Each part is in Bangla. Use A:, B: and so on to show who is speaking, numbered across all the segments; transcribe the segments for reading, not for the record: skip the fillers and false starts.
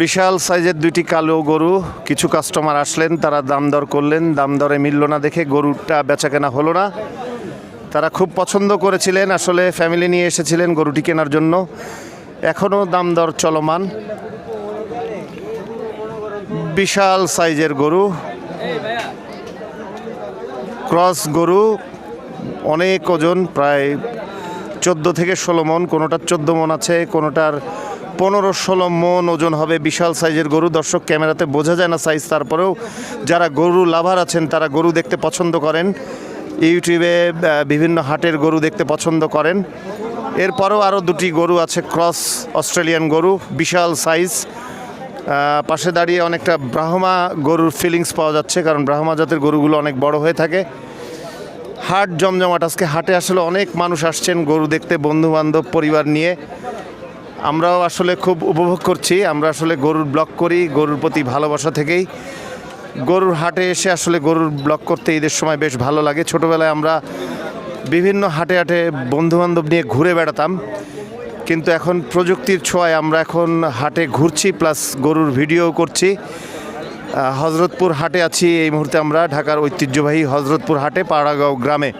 A: বিশাল সাইজের দুইটি কালো গরু, কিছু কাস্টমার আসলেন, তারা দাম দর করলেন, দাম দরে মিলল না দেখে গরুটা বেচাকেনা হলো না। তারা খুব পছন্দ করেছিলেন, আসলে ফ্যামিলি নিয়ে এসেছিলেন গরুটি কেনার জন্য। এখনও দাম দর চলমান। বিশাল সাইজের গরু, ক্রস গরু, অনেক ওজন, প্রায় 14 থেকে 16 মন, কোনোটার 14 মন আছে, কোনোটার 15-16 মন ওজন হবে। বিশাল সাইজের গরু। দর্শক, ক্যামেরাতে বোঝা যায় না সাইজ, তারপরেও যারা গরু লাভার আছেন তারা গরু দেখতে পছন্দ করেন, ইউটিউবে বিভিন্ন হাটের গরু দেখতে পছন্দ করেন। এরপরেও আরও দুটি গরু আছে, ক্রস অস্ট্রেলিয়ান গরু, বিশাল সাইজ। পাশে দাঁড়িয়ে অনেকটা ব্রাহ্মা গরুর ফিলিংস পাওয়া যাচ্ছে, কারণ ব্রাহ্মা জাতের গরুগুলো অনেক বড় হয়ে থাকে। হাট জমজমাট আজকে। হাটে আসলে অনেক মানুষ আসছেন গরু দেখতে, বন্ধুবান্ধব পরিবার নিয়ে। আমরাও আসলে খুব উপভোগ করছি। আমরা আসলে গরুর ব্লগ করি গরুর প্রতি ভালোবাসা থেকেই। গরুর হাটে এসে আসলে গরুর ব্লগ করতে ঈদের সময় বেশ ভালো লাগে। ছোটোবেলায় আমরা বিভিন্ন হাটে হাটে বন্ধুবান্ধব নিয়ে ঘুরে বেড়াতাম, কিন্তু এখন প্রযুক্তির ছোঁয়ায় আমরা এখন হাটে ঘুরছি, প্লাস গরুর ভিডিও করছি। হজরতপুর হাটে আছি এই মুহূর্তে আমরা, ঢাকার ঐতিহ্যবাহী হজরতপুর হাটে, পাড়াগাঁও গ্রামে।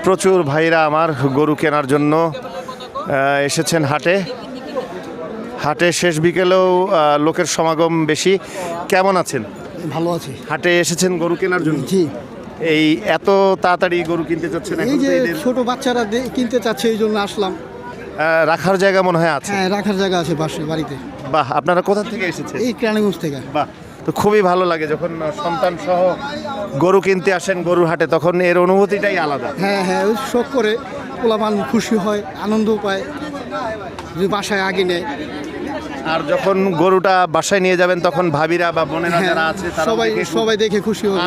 A: প্রচুর ভাইরা আমার গরু কেনার জন্য এসেছেন হাটে। হাটে শেষ বিকেলেও লোকের সমাগম বেশি। কেমন আছেন?
B: ভালো আছি।
A: হাটে এসেছেন গরু কেনার জন্য?
B: জি।
A: এই এত তাড়াতাড়ি গরু কিনতে চাচ্ছেন?
B: এই যে ছোট বাচ্চারা কিনতে চাচ্ছে, এই জন্য আসলাম।
A: রাখার জায়গা মনে হয় আছে?
B: হ্যাঁ, রাখার জায়গা আছে পাশে বাড়িতে।
A: বাহ, আপনারা কোথা থেকে এসেছেন?
B: এই কেরানীগঞ্জ থেকে।
A: বাহ, তো খুবই ভালো লাগে যখন সন্তান সহ গরু কিনতে আসেন গরুর হাটে, তখন এর অনুভূতিটাই আলাদা।
B: হ্যাঁ হ্যাঁ, ওই শখ করে পোলাপান খুশি হয়, আনন্দ পায়, যে বাসায় আগে নেয়।
A: আর যখন গরুটা বাসায় নিয়ে যাবেন তখন ভাবিরা বা বোনেরা যারা আছে তারা
B: সবাই দেখে খুশি হবে,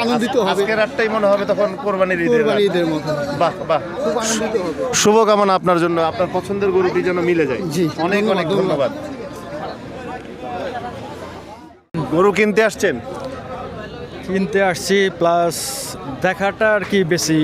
B: আনন্দিত হবে।
A: আজকের রাতটাই মনে হবে তখন কোরবানির
B: ঈদের মতো।
A: বাহ বাহ,
B: খুব আনন্দিত হবে।
A: শুভকামনা আপনার জন্য, আপনার পছন্দের গরুটি যেন মিলে যায়।
B: জি,
A: অনেক অনেক ধন্যবাদ। গরু কিনতে আসছেন?
C: কিনতে আসছি, প্লাস দেখাটা আর কি বেশি।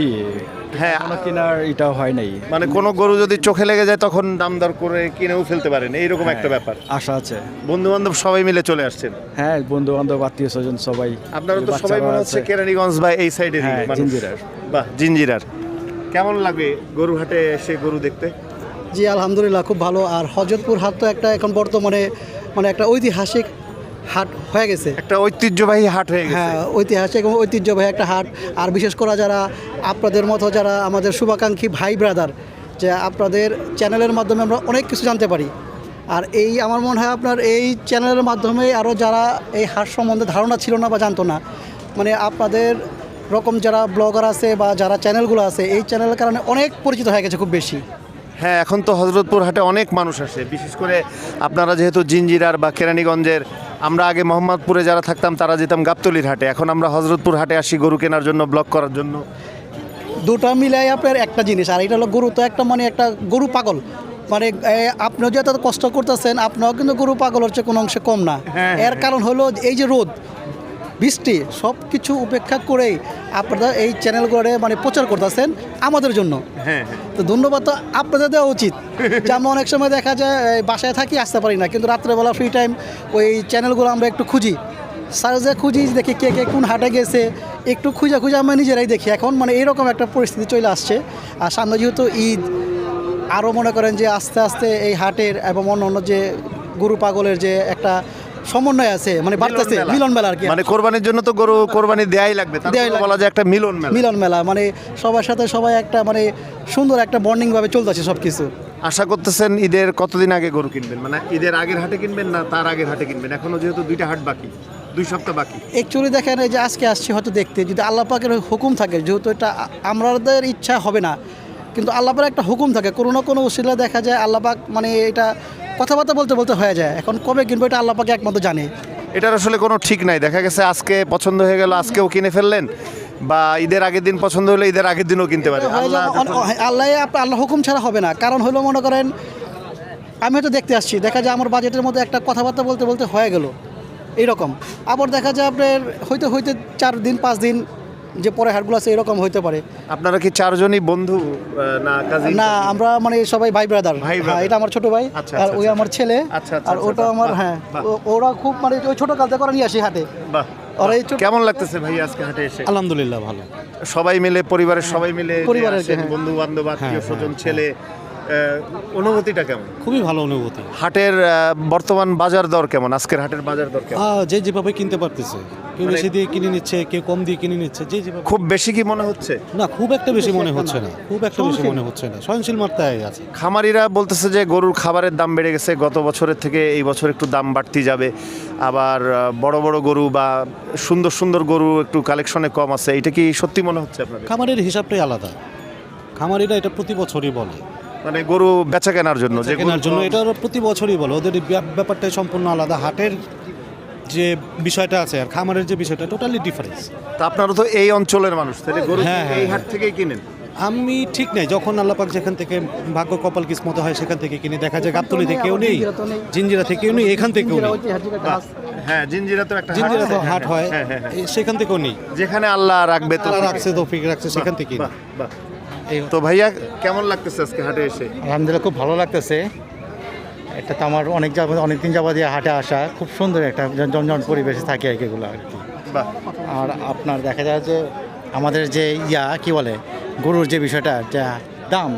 A: হ্যাঁ,
C: কেনার এটাও হয় নাই,
A: মানে কোনো গরু যদি চোখে লেগে যায় তখন দাম দর করে কিনেও ফেলতে পারেন, এইরকম একটা ব্যাপার।
C: আশা আছে।
A: বন্ধু বান্ধব সবাই মিলে চলে আসছেন?
C: হ্যাঁ, বন্ধু বান্ধব, আত্মীয় স্বজন সবাই।
A: আপনারা তো সবাই মনে হচ্ছে কেরানীগঞ্জ বা এই সাইডে?
C: হ্যাঁ, জিঞ্জিরার।
A: বাহ, জিঞ্জিরার। কেমন লাগে গরু হাটে এসে গরু দেখতে?
B: জি, আলহামদুলিল্লাহ, খুব ভালো। আর হজরতপুর হাট তো একটা এখন বর্তমানে মানে একটা ঐতিহাসিক হাট হয়ে গেছে,
A: একটা ঐতিহ্যবাহী হাট হয়ে গেছে।
B: হ্যাঁ, ঐতিহাসিক এবং ঐতিহ্যবাহী একটা হাট। আর বিশেষ করে যারা আপনাদের মতো যারা আমাদের শুভাকাঙ্ক্ষী ভাই ব্রাদার, যে আপনাদের চ্যানেলের মাধ্যমে আমরা অনেক কিছু জানতে পারি। আর এই আমার মনে হয় আপনার এই চ্যানেলের মাধ্যমে আরও যারা এই হাট সম্বন্ধে ধারণা ছিল না বা জানতো না, মানে আপনাদের রকম যারা ব্লগার আছে বা যারা চ্যানেলগুলো আছে, এই চ্যানেলের কারণে অনেক পরিচিত হয়ে গেছে খুব বেশি।
A: হ্যাঁ, এখন তো হজরতপুর হাটে অনেক মানুষ আসে, বিশেষ করে আপনারা যেহেতু জিঞ্জিরার বা কেরানীগঞ্জের। আমরা আগে মোহাম্মদপুরে যারা থাকতাম তারা যেতাম গাবতলীর হাটে, এখন আমরা হজরতপুর হাটে আসি গরু কেনার জন্য, ব্লগ করার জন্য।
B: দুটা মিলাই আপনার একটা জিনিস। আর এটা হলো গরু তো একটা মানে একটা গরু পাগল, মানে আপনিও যে এত কষ্ট করতেছেন, আপনাও কিন্তু গরু পাগল হচ্ছে কোনো অংশে কম না। এর কারণ হলো এই যে রোদ বৃষ্টি সব কিছু উপেক্ষা করেই আপনারা এই চ্যানেলগুলো মানে প্রচার করতেছেন আমাদের জন্য।
A: হ্যাঁ,
B: তো ধন্যবাদ তো আপনাদের দেওয়া উচিত। যেমন অনেক সময় দেখা যায় বাসায় থাকি, আসতে পারি না, কিন্তু রাত্রেবেলা ফ্রি টাইম ওই চ্যানেলগুলো আমরা একটু খুঁজি, সার্চে খুঁজি, দেখি কে কে কোন হাটে গেছে, একটু খুঁজে আমরা নিজেরাই দেখি। এখন মানে এইরকম একটা পরিস্থিতি চলে আসছে। আর সামনে যেহেতু ঈদ, আরও মনে করেন যে আস্তে আস্তে এই হাটের এবং অন্য যে গরু পাগলের যে একটা সমন্বয় আছে, মানে বাড়তেছে মিলন মেলা আর কি।
A: মানে কোরবানির জন্য তো গরু কোরবানি দেয়াই লাগবে, বলা যায় একটা মিলন মেলা,
B: মানে সবার সাথে সবাই একটা মানে সুন্দর একটা বন্ডিং ভাবে চলতেছে সব কিছু।
A: আশা করতেছেন ঈদের কতদিন আগে গরু কিনবেন? মানে ঈদের আগের হাটে কিনবেন না তার আগের হাটে কিনবেন? এখনো যেহেতু 2টা হাট বাকি, 2 সপ্তাহ বাকি।
B: অ্যাকচুয়ালি দেখেন, এই যে আজকে আসছি হয়তো দেখতে, যদি আল্লাহ পাকের হুকুম থাকে, যেহেতু এটা আমাদের ইচ্ছা হবে না, কিন্তু আল্লাহ পাকের একটা হুকুম থাকে, কোনো না কোনো উসিলা দেখা যায় আল্লাহ পাক মানে এটা কথাবার্তা বলতে হয়ে যায়। এখন কবে কিনবো এটা আল্লাহ পাকে একমাত্র জানে।
A: এটার আসলে কোনো ঠিক নাই। দেখা গেছে আজকে পছন্দ হয়ে গেল, আজকেও কিনে ফেললেন, বা ঈদের আগের দিন পছন্দ হলে ঈদের আগের দিনও কিনতে পারে।
B: আল্লাহ হুকুম ছাড়া হবে না। কারণ হলো মনে করেন আমি হয়তো দেখতে আসছি, দেখা যায় আমার বাজেটের মধ্যে একটা কথাবার্তা বলতে হয়ে গেল এইরকম। আবার দেখা যায় আপনার হইতে 4 দিন 5 দিন যে পরে হাটগুলো আছে এরকম হইতে পারে।
A: আপনারা কি চারজনই বন্ধু না কাজিন?
B: না, আমরা মানে সবাই ভাই ব্রাদার।
A: ভাই brother।
B: এটা আমার ছোট ভাই,
A: আচ্ছা,
B: আর
A: আচ্ছা,
B: ওই আমার ছেলে,
A: আচ্ছা, আচ্ছা,
B: আর ওটা
A: আচ্ছা,
B: আমার।
A: বাহ,
B: হ্যাঁ,
A: বাহ।
B: ওরা খুব মানে ওই ছোট কাল থেকে ওরা নিয়ে আসি হাটে।
A: বাহ,
B: ওরা এই ছোট
A: কেমন লাগতেছে ভাই আজকে হাটে এসে?
C: আলহামদুলিল্লাহ ভালো।
A: সবাই মিলে পরিবারের সবাই মিলে
B: পরিবারের, হ্যাঁ।
A: বন্ধু বান্ধব আত্মীয় স্বজন ছেলে, অনুভূতিটা কেমন?
C: খুবই ভালো অনুভূতি।
A: হাটের বর্তমান বাজার দর কেমন? আজকের হাটের বাজার দর কেমন?
C: যে যেভাবে কিনতে পারতেছে, কেউ
A: মানে-
C: বেশি দিয়ে কিনে নিচ্ছে, কেউ কম দিয়ে কিনে নিচ্ছে, যে যেভাবে।
A: খুব বেশি কি মনে হচ্ছে?
C: না, খুব একটা বেশি মনে হচ্ছে না, খুব একটা বেশি মনে হচ্ছে না, সহনশীল মাত্রায় আছে।
A: খামারিরা বলতেছে যে গরুর খাবারের দাম বেড়ে গেছে, গত বছরের থেকে এই বছর একটু দাম বাড়তি যাবে। আবার বড় বড় গরু বা সুন্দর সুন্দর গরু একটু কালেকশনে কম আছে, এটা কি সত্যি মনে হচ্ছে আপনাদের?
C: খামারের হিসাবটাই আলাদা, খামারিরা এটা প্রতি বছরই বলে,
A: মানে গরু বেচা কেনার জন্য যে
C: কেনার
A: গরু
C: জন্য
A: কম-
C: এটা ওরা প্রতি বছরই বলে, ওদের ব্যাপারটাই সম্পূর্ণ আলাদা। হাটের যে বিষয়টা আছে আর খামারের যে বিষয়টা টোটালি ডিফারেন্স।
A: তা আপনারা তো এই অঞ্চলের মানুষ, তাহলে গরু
C: হ্যাঁ,
A: এই
C: হ্যাঁ,
A: হাট থেকেই কিনেন?
C: আমি ঠিক নাই, যখন আল্লাপাক যেখান থেকে ভাগ্য কপাল কিসমত হয় সেখান থেকে কিনে, দেখা যায় গাবতলি থেকেও নেই, জিঞ্জিরা থেকেও নেই, এখান থেকেও নেই,
A: হ্যাঁ, জিঞ্জিরা তো একটা
C: জিঞ্জিরা তো
A: হাট,
C: হাট হয়,
A: হ্যাঁ, হ্যাঁ, হ্যাঁ।
C: সেখান থেকেও নেই,
A: যেখানে আল্লাহ রাখবে তো
C: তারা রাখছে তৌফিক রাখছে সেখান থেকেই।
A: বাহ, বাহ। তো ভাইয়া কেমন লাগতেছে আজকে হাটে এসে?
D: আলহামদুলিল্লাহ খুব ভালো লাগতেছে। এটা তো আমার অনেক দিন যাবত দিয়ে হাটে আসা, খুব সুন্দর একটা জনজন পরিবেশে থাকে আর কি এগুলো আর কি।
A: বাহ,
D: আর আপনার দেখা যায় যে আমাদের যে কি বলে গরুর যে বিষয়টা, যা দাম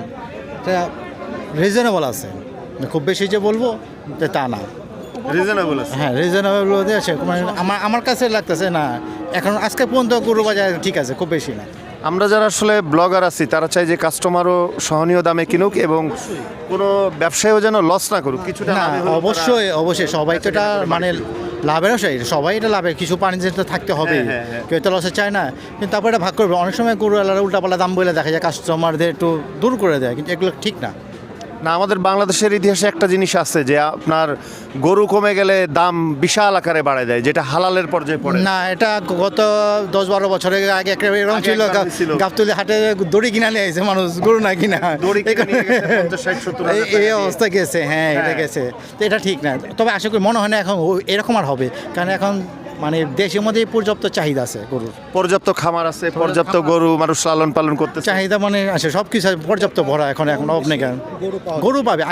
D: এটা রিজনেবল আছে, খুব বেশি যে বলবো যে তা না।
A: রিজনেবল আছে।
D: হ্যাঁ, রিজনেবল আছে, মানে আমার কাছে লাগতেছে না এখন আজকে পর্যন্ত গরু বাজার ঠিক আছে, খুব বেশি না।
A: আমরা যারা আসলে ব্লগার আছি তারা চাই যে কাস্টমারও সহনীয় দামে কিনুক এবং কোনো ব্যবসায়ীও যেন লস না করুক, কিছুটা
D: না,
A: লাভে হলেও
D: অবশ্যই সবাই তো এটা মানে লাভের আশায়, সবাই এটা লাভে, কিছু পানি তো থাকতে হবে,
A: হ্যাঁ, হ্যাঁ, হ্যাঁ।
D: কেউ তো লসে চায় না, কিন্তু তারপরে এটা ভাগ করবে। অনেক সময় গরু আলাদা উল্টাপাল্টা দাম বলে দেখা যায়, কাস্টমারদের একটু দূর করে দেয়, কিন্তু এগুলো ঠিক না।
A: না, আমাদের বাংলাদেশের ইতিহাসে একটা জিনিস আছে যে আপনার গরু কমে গেলে দাম বিশাল আকারে বাড়ায় দেয়, যেটা হালালের পর্যায়ে পড়ে।
D: না, এটা গত 10-12 বছরের আগে একটা এরকম
A: আগে
D: ছিল,
A: একবার ছিল।
D: গাবতলী হাটে দড়ি কিনা নিয়ে আসে মানুষ, গরু না কিনা
A: দড়ি কিনে নিয়ে গেছে 50-60-70 হাজার টাকা
D: এই
A: দিয়ে।
D: অবস্থা গেছে। হ্যাঁ, এটা
A: হ্যাঁ।
D: গেছে, তো এটা ঠিক না। তবে আশা করি মনে হয় না এখন এরকম আর হবে, কারণ এখন মানে দেশের মধ্যে পর্যাপ্ত চাহিদা আছে গরুর,
A: পর্যাপ্ত খামার আছে, পর্যাপ্ত গরু মানুষ লালন পালন করতে
D: চাহিদা মানে আছে, সব কিছু পর্যাপ্ত ভরা এখন অনেক গরু পাবে।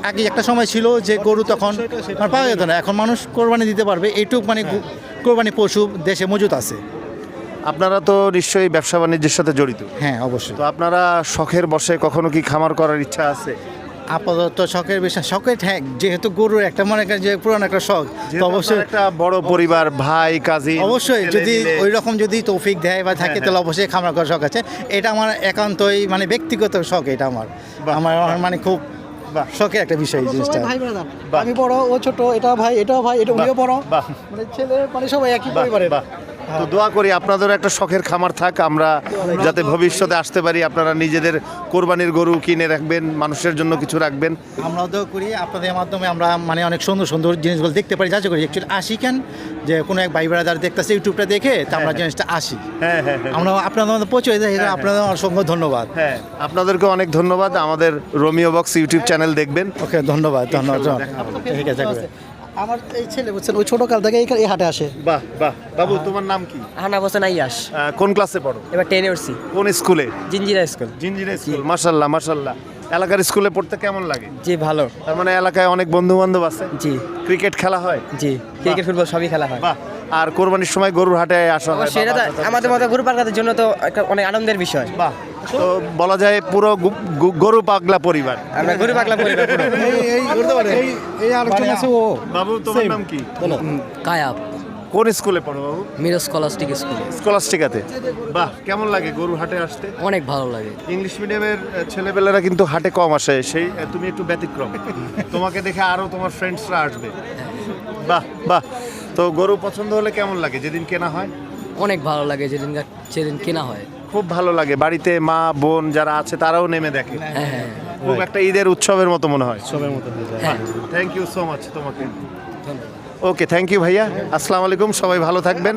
D: আগে একটা সময় ছিল যে গরু তখন মানে পাওয়া যেত না, এখন মানুষ কোরবানি দিতে পারবে এইটুক, মানে কোরবানি পশু দেশে মজুত আছে।
A: আপনারা তো নিশ্চয়ই ব্যবসা বাণিজ্যের সাথে জড়িত,
D: হ্যাঁ, অবশ্যই।
A: তো আপনারা শখের বসে কখনো কি খামার করার ইচ্ছা আছে?
D: আপাতত শখের বিষয়, শখের হ্যাঁ, যেহেতু গরুর একটা মনে করেন যে পুরানো একটা শখ, তো
A: যেহেতু
D: অবশ্যই
A: আপনার একটা বড় পরিবার, ভাই কাজিন,
D: অবশ্যই
A: ছেলে
D: যদি
A: মিলে-
D: ওই রকম যদি তৌফিক দেয় বা থাকে, তাহলে অবশ্যই খামার করার শখ আছে। এটা আমার একান্তই মানে ব্যক্তিগত শখ, এটা আমার আমার মানে খুব
A: বাহ।
D: শখের একটা বিষয় এই জিনিসটা।
B: সবাই ভাই ব্রাদার, আমি বড়, ও ছোট, এটা ভাই, এটাও ভাই, এটা উনিও বড়,
A: বাহ।
B: মানে ছেলে মানে সবাই একই
A: বাহ,
B: পরিবারের।
A: বাহ। তো দোয়া করি আপনাদের একটা শখের খামার থাক, আমরা যাতে ভবিষ্যতে আসতে পারি, আপনারা নিজেদের কোরবানির গরু কিনে রাখবেন, মানুষের জন্য কিছু রাখবেন।
D: আমরাও তো করি, আপনাদের মাধ্যমে আমরা মানে অনেক সুন্দর সুন্দর জিনিসগুলো দেখতে পারি, যাচাই করি। অ্যাকচুয়ালি আসি কেন, যে কোনো এক ভাই ব্রাদার দেখতেছে ইউটিউবটা দেখে, তা আমরা জিনিসটা আসি,
A: হ্যাঁ, হ্যাঁ, হ্যাঁ।
D: আমরা আপনাদের মধ্যে পৌঁছে যাই, আপনাদের অসংখ্য ধন্যবাদ।
A: হ্যাঁ, আপনাদেরকে অনেক ধন্যবাদ। আমাদের রোমিও বক্স ইউটিউব চ্যানেল দেখবেন।
D: ওকে, ধন্যবাদ। ঠিক আছে,
B: আমার এই ছেলে বুঝছেন, ওই ছোট কাল থেকে এই হাটে আসে।
A: বাহ, বাহ। বাবু, তোমার নাম কি?
E: হানা হোসেন আইয়াস,
A: কোন ক্লাসে পড়ো?
E: এবার 10-এ উঠছি,
A: কোন স্কুলে?
E: জিঞ্জিরা স্কুল।
A: জিঞ্জিরা স্কুল। মাশাআল্লাহ, মাশাআল্লাহ। এলাকার স্কুলে পড়তে কেমন লাগে?
E: জি ভালো,
A: তার মানে এলাকায় অনেক বন্ধু বান্ধব আছে?
E: জি
A: ক্রিকেট খেলা হয়?
E: জি, ক্রিকেট ফুটবল সবই খেলা হয়।
A: বাহ। আর কোরবানির সময় গরুর হাটে আসা হয়?
E: সেটা তো
A: বাবা, চাচা,
E: আমাদের মতো গরু পালকাদের জন্য তো একটা অনেক আনন্দের বিষয়।
A: বাহ। তো বলা যায় পুরো গরু পাগলা পরিবার।
E: আমরা গরু পাগলা পরিবার পুরো।
D: এই আলোচনা আছে ও।
A: বাবু, তোমার নাম কি?
F: কায়াব
A: কোন স্কুলে পড়ো বাবু?
F: মিরো স্কলাস্টিক স্কুল।
A: স্কলাস্টিকাতে। বাহ, কেমন লাগে গরু হাটে আসতে?
F: অনেক ভালো লাগে।
A: ইংলিশ মিডিয়ামের ছেলেপেলেরা কিন্তু হাটে কম আসে, সেই তুমি একটু ব্যতিক্রম। তোমাকে দেখে আরো তোমার ফ্রেন্ডসরা আসবে। বাহ, বাহ। তো গরু পছন্দ হলে কেমন লাগে যেদিন কেনা হয়?
F: অনেক ভালো লাগে যেদিন কেনা হয়।
A: খুব ভালো লাগে, বাড়িতে মা বোন যারা আছে তারাও নেমে দেখে।
F: হ্যাঁ হ্যাঁ
A: খুব একটা ঈদের উৎসবের মতো মনে হয়।
F: হ্যাঁ।
A: থ্যাংক ইউ সো মাচ তোমাকে। ওকে, থ্যাংক ইউ ভাইয়া। আসসালামু আলাইকুম, সবাই ভালো থাকবেন।